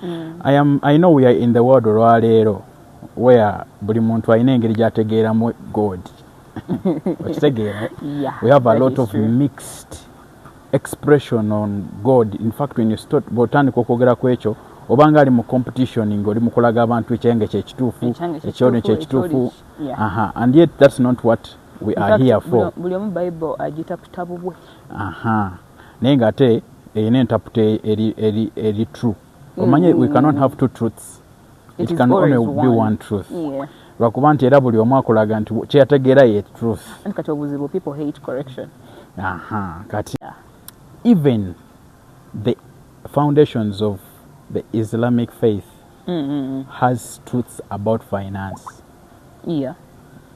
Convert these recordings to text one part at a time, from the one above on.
I know we are in the world olwaleero where buli muntu alina engeri gy'ategeeramu God. Yeah, we have a that lot is of true. mixed expression on God. In fact, when you start botandika okwogera ku ekyo obanga ali mu competition ng'oli mu kulaga abantu ekyenge kyekituufu ekyone kyekituufu and yet that's not what we are here for. Buli omu Bible agitaputa bubwe. Naye ng'ate erina entaputa eri true. Omanye we cannot have two truths. It can only be one truth. Lwakuba nti era buli omu akulaga nti kyeyategeera ye truth. Kati obuzibu, people hate correction. Kati even the foundations of the Islamic faith has truths about finance.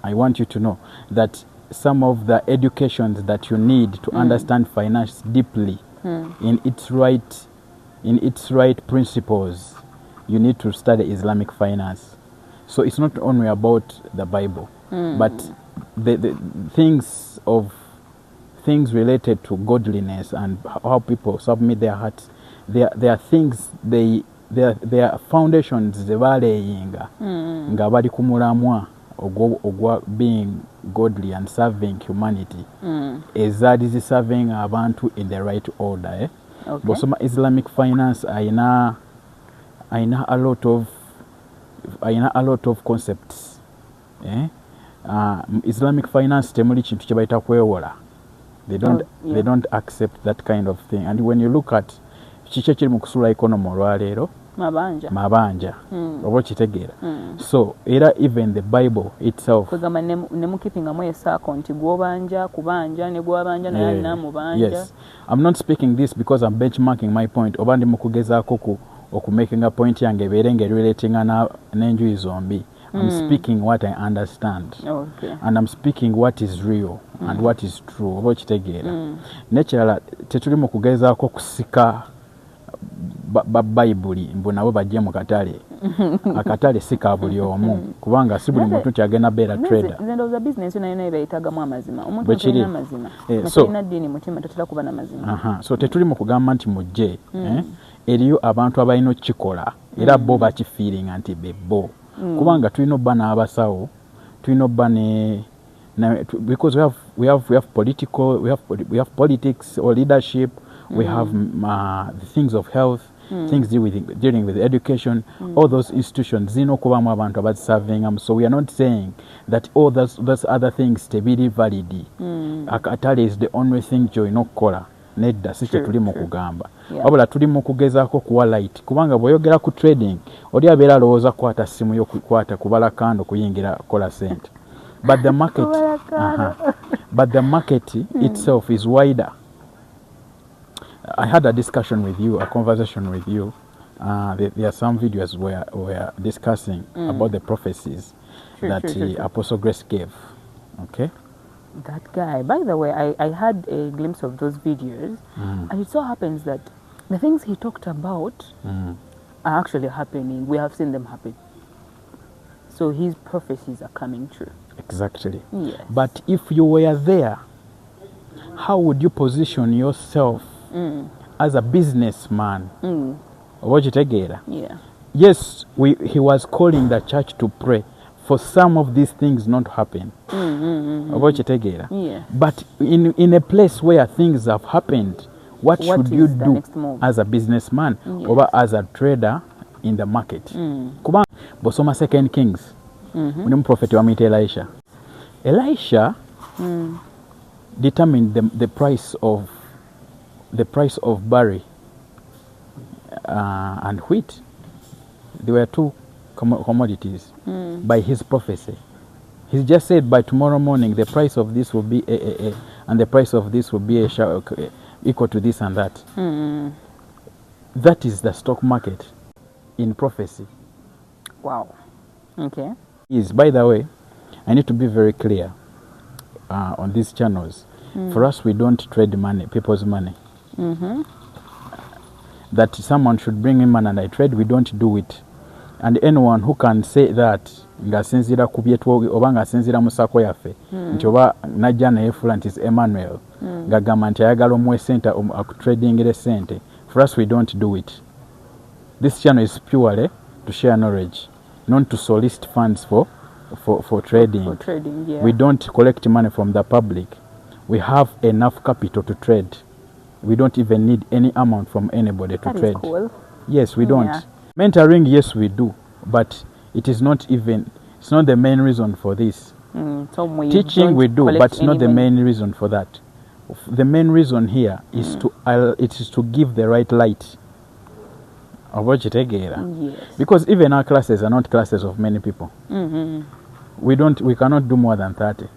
I want you to know that some of the educations that you need to understand finance deeply in its right principles, you need to study Islamic finance. So it's not only about the Bible, but the things related to godliness and how people submit their hearts. There are things they are foundations they balayinga nga bali ku mulamwa ogwa being godly and serving humanity ezaali ziserving abantu in the right order. Bosoma Islamic finance ayina a lot of concepts. Islamic finance temuli kintu kye bayita kwewola. They don't accept that kind of thing. And when you look at kiki ekiri mu kusula economy olwaleero mabanja oba kitegeera. So era even the Bible itself kugamba ne mukipingamu esaako nti gwobanja kubanja ne gwabanja naye namubanja. Yes, I'm not speaking this because I'm benchmarking my point oba ndi mu kugezaako okumaking a point yange ebeere ng'erelatinga n'enjuyi zombi. I'm speaking what I understand. And I'm speaking what is real and what is true oba kitegeera. Nekirala tetuli mu kugezaako kusika Bayibuli mbu nabo bajje mu katale. Akatale si ka buli omu kubanga si buli muntu kyagenda beera trader. Nze business yonna ebeetagamu amazima. Omuntu alina amazima. Alina ddiini mutima tatera kuba n'amazima. So tetuli mu kugamba nti mujje eriyo abantu abalina okukikola era bo bakifiiringa nti bebo. Kubanga tulina obba n'abasawo, tulina obba ne because we have politics or leadership, we have the things of health, things dealing with education, all those institutions zino kubamu abantu abaziserving. So we are not saying that all those other things tebiri valid. Akatale is the only thing kyolina okukola. Nedda si kye tuli mu kugamba. Wabula tuli mu kugezaako kuwa light kubanga bw'oyogera ku trading oli abeera alowooza kukwata ssimu yo kukwata kubala kando kuyingira kola sente. But the market itself is wider. I had a discussion with you, a conversation with you. There are some videos where we are discussing about the prophecies that Apostle Grace gave. Okay? That guy, by the way, I had a glimpse of those videos, and it so happens that the things he talked about are actually happening. We have seen them happen. So his prophecies are coming true. Exactly. Yes. But if you were there, how would you position yourself as a businessman? Yeah. Yes, he was calling the church to pray for some of these things not to happen. Yeah. But in a place where things have happened, what should you do as a businessman or as a trader in the market? Kuba bosoma 2 Kings. Mulimu prophet wa mwita Elisha. Elisha determined the price of barley and wheat. There were two commodities by his prophecy. He just said by tomorrow morning the price of this will be a and the price of this will be equal to this and that. That is the stock market in prophecy. Wow. Okay. By the way, I need to be very clear on these channels. For us, we don't trade money, people's money. That someone should bring in money and I trade, we don't do it. And anyone who can say that ngasinzira kubyetwo oba ngasinzira musako yaffe nti oba najja naye fulant is Emmanuel ngagamba nti ayagala omuwe sente akutradingire sente, for us we don't do it. This channel is purely to share knowledge, not to solicit funds for trading. For trading, yeah. We don't collect money from the public. We have enough capital to trade. We don't even need any amount from anybody to trade. That is cool. Yes, we don't. Yeah. Mentoring, yes, we do, but it's not the main reason for this. So Teaching we do, but it's not the main reason for that. The main reason here is to give the right light. Yes. Because even our classes are not classes of many people. We cannot do more than 30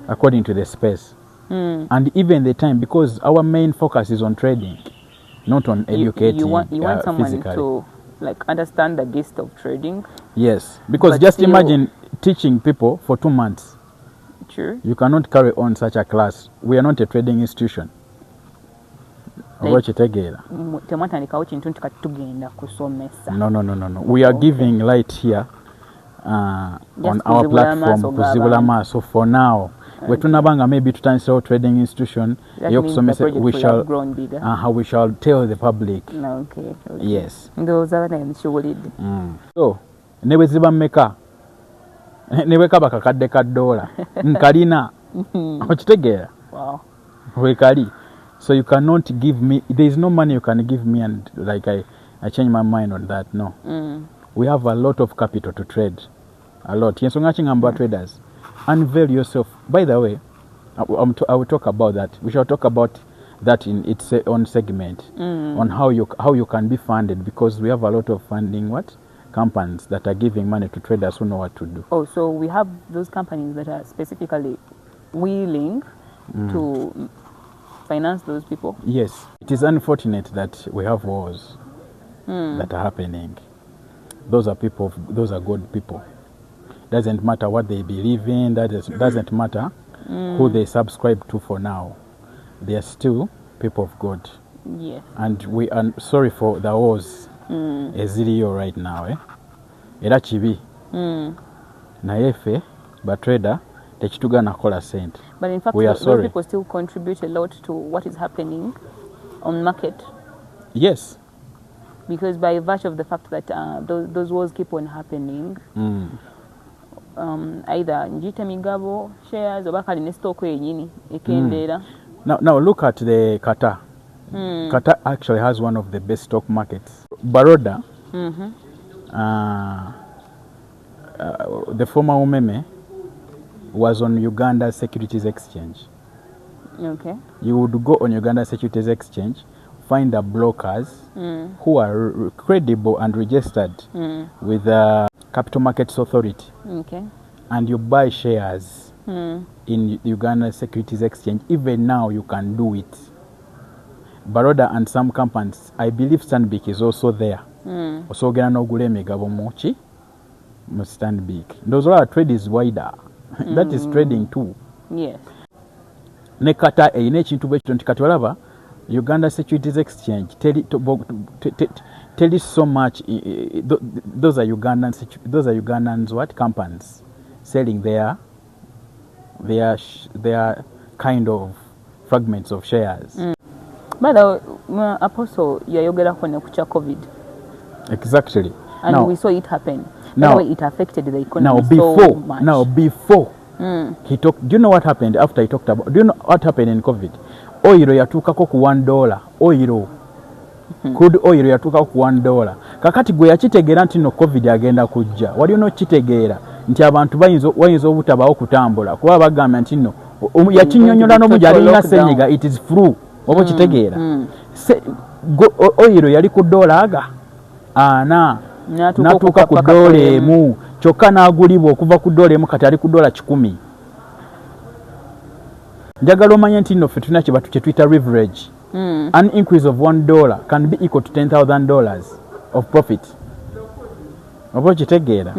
according to the space. And even the time, because our main focus is on trading, not on educating. You want someone physically. to like understand the gist of trading. Yes, because just imagine teaching people for 2 months. True. You cannot carry on such a class. We are not a trading institution. No. We are giving light here on our platform. So for now, maybe to trading institution, we shall tell the public. Okay. Yes. So, neweka bakakadde ka $1 nkalina okitegeera wekali. So you cannot give me, there is no money you can give me and like I change my mind on that. No. We have a lot of capital to trade, a lot. Yensonga chingamba traders, unveil yourself. By the way, I will talk about that. We shall talk about that in its own segment on how you can be funded, because we have a lot of funding companies that are giving money to traders who know what to do. Oh, so we have those companies that are specifically willing to finance those people? Yes. It is unfortunate that we have wars that are happening. Those are good people. Doesn't matter what they believe in, doesn't matter who they subscribe to for now. They are still people of God. Yes. And we are sorry for the wars eziriyo right now. Era kibi. Naye ffe batrader tekitugana kola sente. But in fact, those people still contribute a lot to what is happening on market. Yes. Because by virtue of the fact that those wars keep on happening, either njite migabo shares oba kali ne stock yenyini ekendera. Now look at the Qatar. Qatar actually has one of the best stock markets. Baroda, the former Umeme, was on Uganda Securities Exchange. Okay. You would go on Uganda Securities Exchange, find the brokers who are credible and registered with the Capital Markets Authority. Okay. And you buy shares in Uganda Securities Exchange. Even now you can do it. Baroda and some companies, I believe Stanbic is also there. Also gena no gule megabo mochi mu Stanbic. Those are trade is wider. That is trading too. Yes. Ne kata eyine ekintu bwe kiti kati walaba Uganda Securities Exchange tell us so much. Those are Ugandans what companies selling their kind of fragments of shares. By the way, Apostle, yayogera ku kucha COVID. Exactly. And now, we saw it happen. Now, it affected the economy so much. Before he talked, do you know what happened after he talked about? Do you know what happened in COVID? Oil yatukako ku $1. Oil. Crude oil yatukako ku $1. Kakati gwe yakitegeera nti no COVID agenda kujja. Wali ono kitegeera nti abantu bayinza obutabawo kutambula. Kuba bagamba nti no yakinyonyola n'omuja alina senyiga, it is flu. Oba kitegeera. Oil yali ku $1 ana natuuka ku $1 kyokka n'agulibwa okuva ku $1 kati ali ku $10. Njagala omanye nti nno ffe tulina kye tuyita leverage. An increase of $1 can be equal to $10,000 of profit. Oba kitegeera.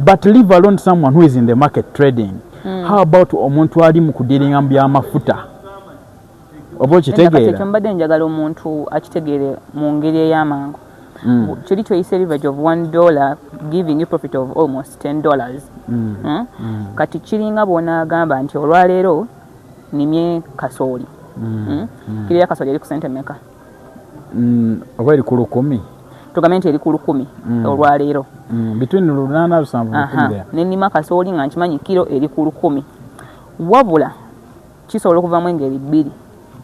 But leave alone someone who is in the market trading. How about omuntu ali mu kudiringa mu byamafuta? Oba kitegeera. Mbadde njagala omuntu akitegeere mu ngeri ey'amangu. Kiri kyoyise leverage of $1 giving you profit of almost $10. Kati kiringa bw'onaagamba nti olwaleero nimye kasooli. Kiriya kasooli eri ku sente meka? Oba eri ku 10. tugambe nti eri ku 10 olwaleero between 8 nenima kasooli nga nkimanyi kiro eri ku 10 wabula kisobola okuvamu engeri 2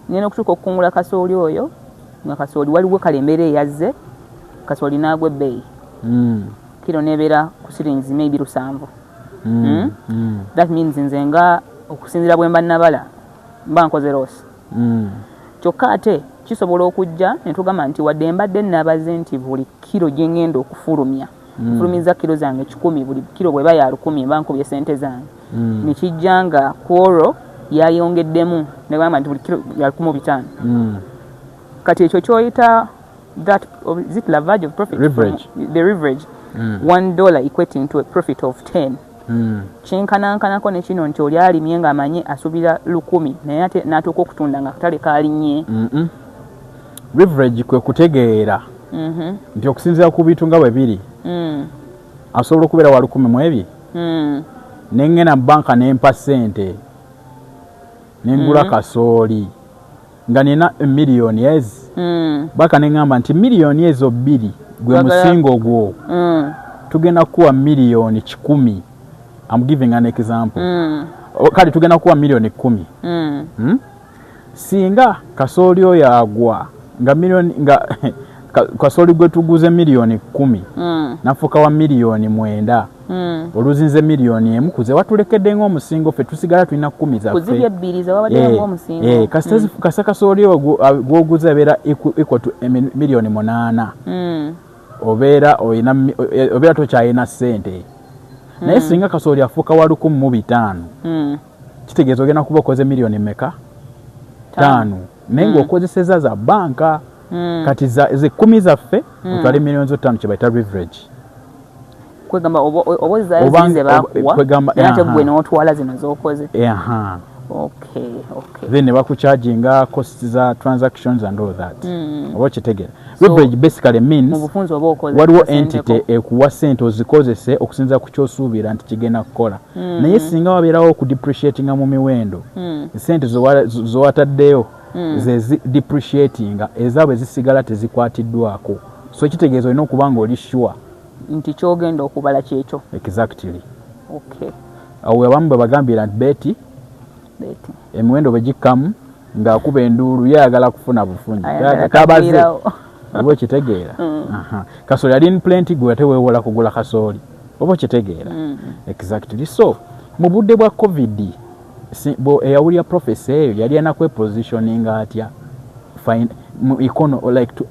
nina okutuuka okukungula kasooli oyo nga kasooli waliwo kale embeera eyazze kasooli n'agwa ebbeeyi kiro nebeera ku shillings maybe 7 that means nze nga okusinzira bwe mba nabala mba nkoze loss kyokka ate kisobola okujja ne tugamba nti wadde mbadde nabaze nti buli kiro gye ngenda okufulumya fulumiza kiro zange 10 buli kiro bweba ya 10 mba nkubye sente zange nekijja nga kworo yayongeddemu ne gamba nti buli kiro ya 15 kati ekyo kyoyita that is it leverage of profit the leverage $1 equating to a profit of 10 kyenkanankanako ne kino nti oli alimye ng'amanye asubira 10 naye ate n'atuuka okutunda nga katale kaalinnye leverage kwe kutegeera nti okusinziira ku bintu nga bwe biri asobola okubeera wa 10 mu ebyo nengena banka nempa ssente nengula kasooli nga nina miliyoni ezi baka nengamba nti miliyoni ezo 2 gwe musingo gwo tugenda kuwa miliyoni 10. I'm giving an example. Kali tugenda kuwa miliyoni 10. Singa kasooli oyo agwa nga miliyoni nga kasooli gwe tuguze miliyoni 10 nafuka wa miliyoni 9 oluzinze miliyoni 1 kuze watulekedde ng'omusingo ffe tusigala tulina 10 zaffe kuzibya 2 zawabadde ng'omusingo kasita kasooli oyo gwoguze abeera equal to miliyoni 8 obeera tokyalina ssente naye singa kasooli afuuka wa 1,500 kitegeeza ogenda kuba okoze miliyoni meka 5 naye ng'okozeseza za banka kati ze 10 zaffe otwale miliyoni zo 5 kye bayita leverage kwegamba oba zize bakuwa naye ate gwe n'otwala zino z'okoze okay then ne bakucharginga costs za transactions and all that oba kitegeera leverage basically means waliwo entity ekuwa sente ozikozese okusinza ku kyosuubira nti kigenda kukola naye singa wabeerawo okudepreciatinga mu miwendo sente zowataddeyo ze depreciatinga ezaabwe zisigala tezikwatiddwako so kitegeeza olina okuba nga oli sure nti kyogenda okubala kyekyo exactly awo abamu bwe bagambira nti beti emiwendo bwe gikkamu ng'akuba enduulu yayagala kufuna bufunyi kabaze oba okitegeera kasooli ali in plenty gwe teweewola kugula kasooli oba okitegeera exactly so mu budde bwa covid eyawulira prophecy eyo yali alina kwepositioninga atya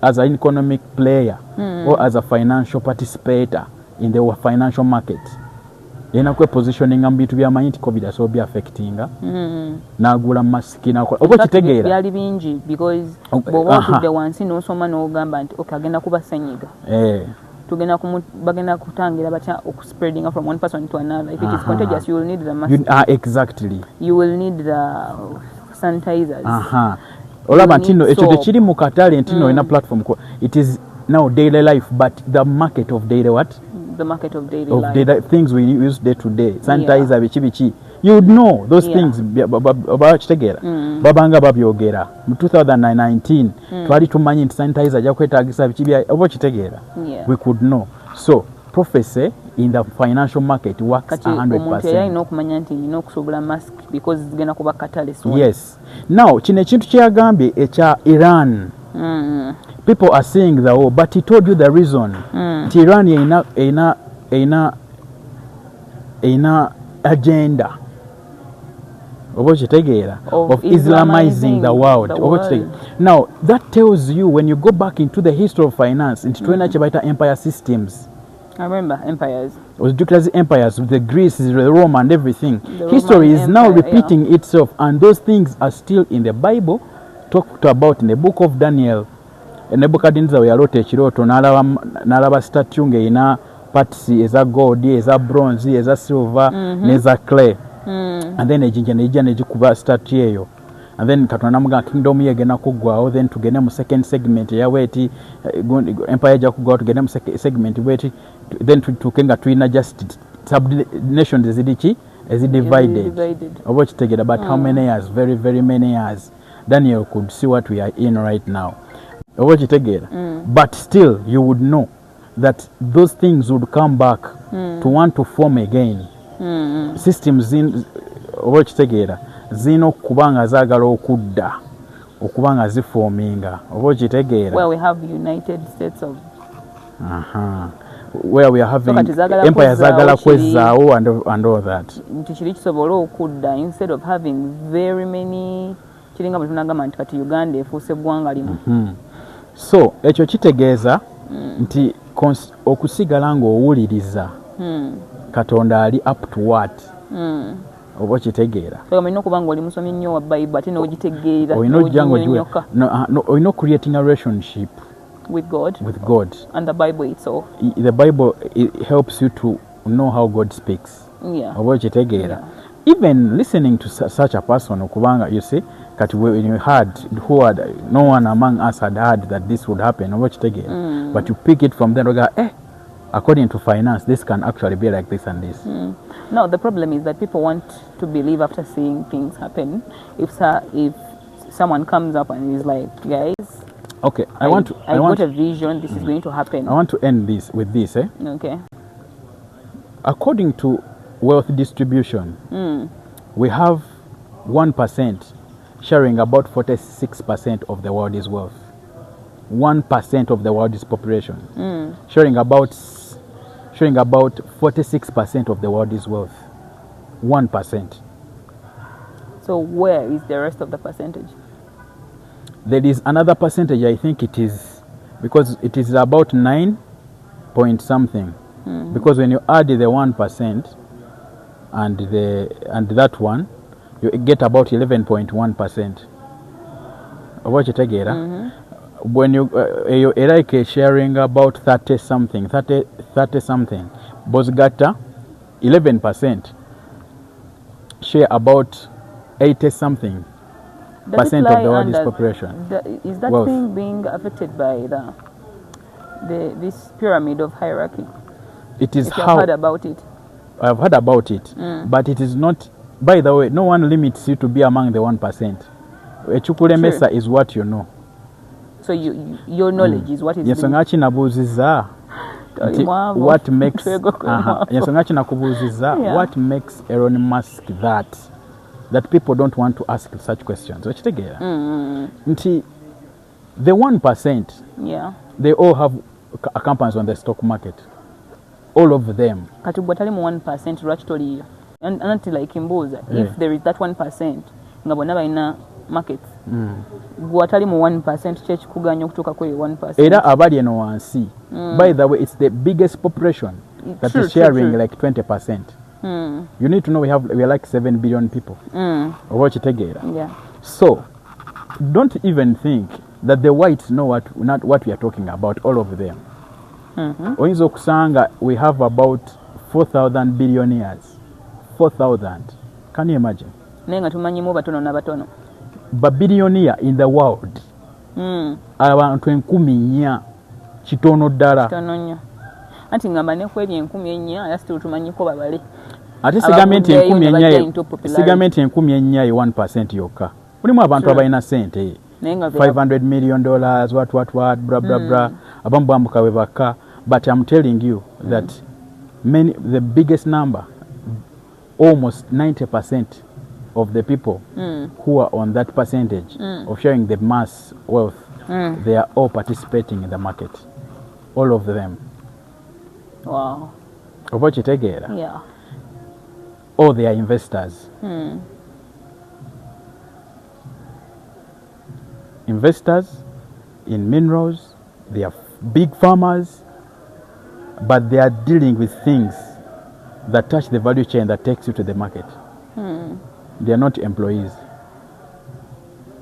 as an economic player or as a financial participator in the financial market yena kwepositioninga mu bintu byamanyi nti covid asobola byaffectinga n'agula masiki oba okitegeera byali bingi because bw'oba otudde wansi n'osoma n'ogamba nti okay agenda kuba senyiga bagenda kutangira batya okuspreadinga from one person to another. If it is contagious, you will need the mask. Exactly. You will need the sanitizers. Olaba ntino ekyo tekiri mu katale ntino ina platform it is now daily life but the market of daily what? The market of daily life. Daily things we use day to day. Sanitizer bichi. You would know those things about kitegera. Babanga babyogera. Mu 2019 twali tumanyi nti sanitizer ja kwetagisa bichi bya obo kitegera. We could know. So prophecy in the financial market works 100%. Omuntu yalina okumanya nti nina okusubula mask because zigenda kuba katale soon. Yes. Now kino ekintu kyagambye ekya Iran. People are saying the war, but he told you the reason. Iran ina agenda of Islamizing the world. Now that tells you when you go back into the history of finance, into empire systems. I remember empires. It empires with the Greece, the Rome, and everything. History is now repeating itself, and those things are still in the Bible, talked about in the book of Daniel. Nebuchadnezzar we wrote ekiroto n'alaba statue ng'erina parts eza gold, eza bronze, eza silver, n'eza clay. And then ejinja negikuba statue eyo. And then Katonda namugamba kingdom ye egenda kuggwawo, then tugende mu second segment yaweti empire ejja kuggwawo tugende mu segment weti, then tukenga tulina just sub-nations divided. Oba kitegera, but how many years? Very, very many years. Daniel could see what we are in right now. But still you would know that those things would come back to want to form again. Systems zino kubanga zagala okudda okubanga ziforminga where we have United States of where we are having empire zagala kwezaawo and all that kiri kisobola okudda instead of having very many kiringa bwe tunagamba nti kati Uganda efuuse eggwanga limu. So ekyo kitegeeza nti okusigala ng'owuliriza Katonda ali up to what oba kitegeera olina okuba nga oli musomi nnyo wa Bible ate n'ogitegeera olina creating a relationship with God and the Bible itself. The Bible, it helps you to know how God speaks. Oba kitegeera even listening to such a person okubanga you see kati when you heard no one among us had heard that this would happen oba kitegeera but you pick it from there and go according to finance this can actually be like this and this. Now the problem is that people want to believe after seeing things happen. If someone comes up and is like, guys, okay, I got a vision, this is going to happen. I want to end this with this. Okay. According to wealth distribution, we have 1% sharing about 46% of the world's wealth. 1% of the world's population sharing about 46% of the world's wealth. 1%. So where is the rest of the percentage? There is another percentage, I think it is, because it is about 9 point something. Because when you add the 1% and that one, you get about 11.1%. What you take when you like sharing about 30 something, Bosgata 11% share about 80 something percent of the world's population. Is that thing being affected by this pyramid of hierarchy? It is if how. I've heard about it. I've heard about it, but it is not. By the way, no one limits you to be among the 1%. Echukulemesa is what you know. So your knowledge is what is. Yensongachi nabuziza. What makes Yensongachi nakubuziza. What makes Elon Musk that people don't want to ask such questions? Which together, the 1%. Yeah. They all have companies on the stock market. All of them. Katubwatali mu 1% lwakitoli until like imbuza if there is that 1% nga bonna balina markets gwatali mu 1% kyekikuganya okutuuka kuri 1%. Era abali eno wansi. By the way, it's the biggest population that is sharing like 20%. You need to know we are like 7 billion people. Oba kitegeera. Yeah. So don't even think that the whites know what we are talking about, all of them. Oyinza okusanga we have about 4,000 billionaires. 4,000. Can you imagine? Nenga tumanyimu batono na batono. But billionaire in the world. Abantu 10,000 kitono ddala. Kitono nnyo. Anti ngamba ne kwebye 10,000 ya still tumanyiko babale. Ate sigamenti 10,000 1% yokka. Mulimu abantu abalina sente. $500 million, what, blah, blah, blah. Abamu bambuka we baka. But I'm telling you that the biggest number, almost 90% of the people who are on that percentage of sharing the mass wealth, they are all participating in the market. All of them. Wow. Yeah. All they are investors. Investors in minerals, they are big farmers, but they are dealing with things that touch the value chain that takes you to the market. They are not employees.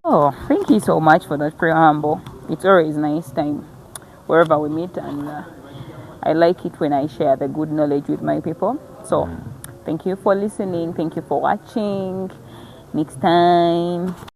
Oh, thank you so much for that preamble. It's always nice time wherever we meet, and I like it when I share the good knowledge with my people. So thank you for listening. Thank you for watching. Next time.